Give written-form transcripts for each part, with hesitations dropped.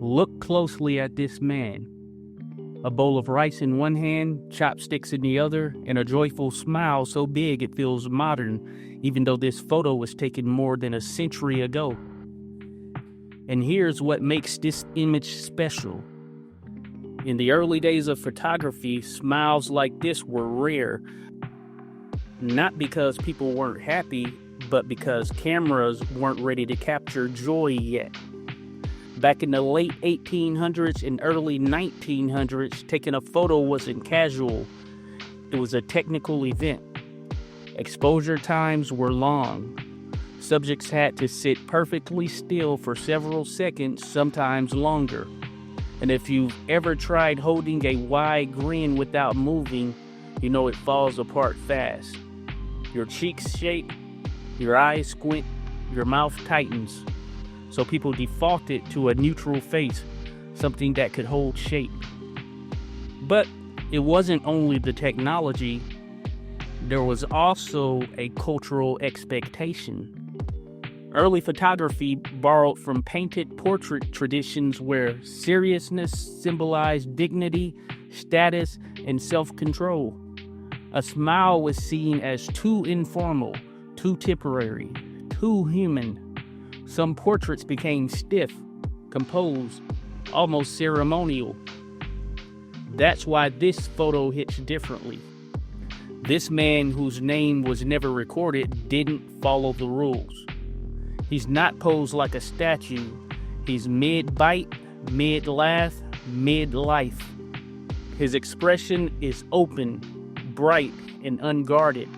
Look closely at this man. A bowl of rice in one hand, chopsticks in the other, and a joyful smile so big it feels modern, even though this photo was taken more than a century ago. And here's what makes this image special. In the early days of photography, smiles like this were rare. Not because people weren't happy, but because cameras weren't ready to capture joy yet. Back in the late 1800s and early 1900s, taking a photo wasn't casual. It was a technical event. Exposure times were long. Subjects had to sit perfectly still for several seconds, sometimes longer. And if you've ever tried holding a wide grin without moving, you know it falls apart fast. Your cheeks shake, your eyes squint, your mouth tightens. So people defaulted to a neutral face, something that could hold shape. But it wasn't only the technology, there was also a cultural expectation. Early photography borrowed from painted portrait traditions where seriousness symbolized dignity, status, and self-control. A smile was seen as too informal, too temporary, too human. Some portraits became stiff, composed, almost ceremonial. That's why this photo hits differently. This man, whose name was never recorded, didn't follow the rules. He's not posed like a statue. He's mid-bite, mid-laugh, mid-life. His expression is open, bright, and unguarded.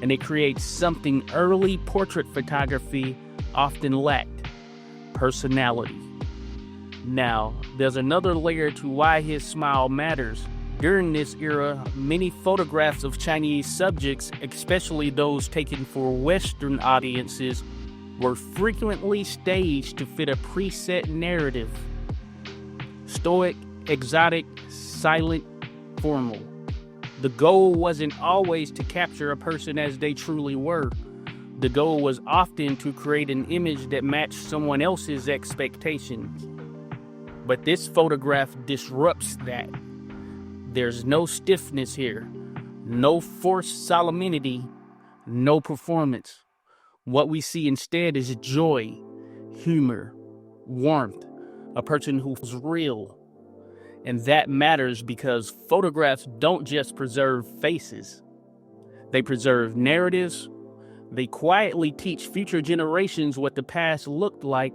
And it creates something early portrait photography often lacked: personality. Now, there's another layer to why his smile matters. During this era, many photographs of Chinese subjects, especially those taken for Western audiences, were frequently staged to fit a preset narrative. Stoic, exotic, silent, formal. The goal wasn't always to capture a person as they truly were. The goal was often to create an image that matched someone else's expectations. But this photograph disrupts that. There's no stiffness here, no forced solemnity, no performance. What we see instead is joy, humor, warmth, a person who's real. And that matters because photographs don't just preserve faces. They preserve narratives. They quietly teach future generations what the past looked like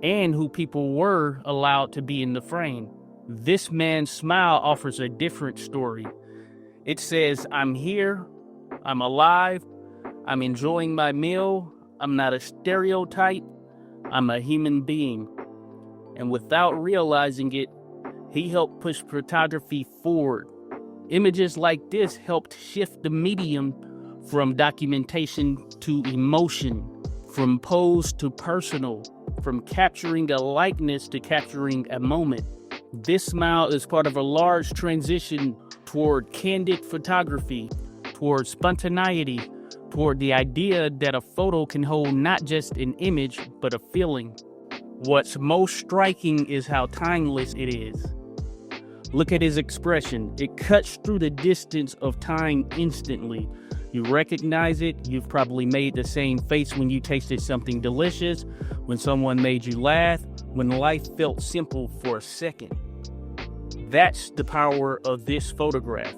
and who people were allowed to be in the frame. This man's smile offers a different story. It says, I'm here, I'm alive, I'm enjoying my meal, I'm not a stereotype, I'm a human being. And without realizing it, he helped push photography forward. Images like this helped shift the medium from documentation to emotion, from pose to personal, from capturing a likeness to capturing a moment. This smile is part of a large transition toward candid photography, toward spontaneity, toward the idea that a photo can hold not just an image, but a feeling. What's most striking is how timeless it is. Look at his expression. It cuts through the distance of time instantly. You recognize it. You've probably made the same face when you tasted something delicious, when someone made you laugh, when life felt simple for a second. That's the power of this photograph.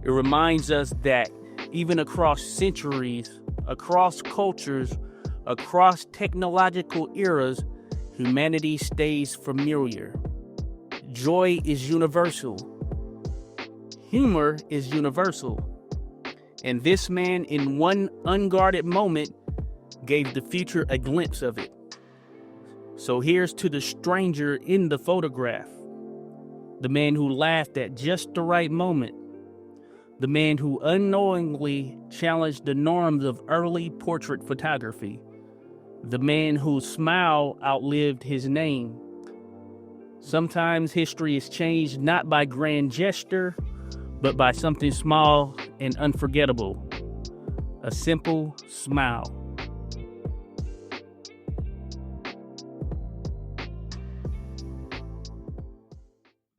It reminds us that even across centuries, across cultures, across technological eras, humanity stays familiar. Joy is universal. Humor is universal. And this man, in one unguarded moment, gave the future a glimpse of it. So here's to the stranger in the photograph. The man who laughed at just the right moment. The man who unknowingly challenged the norms of early portrait photography. The man whose smile outlived his name. Sometimes history is changed not by grand gesture, but by something small and unforgettable. A simple smile.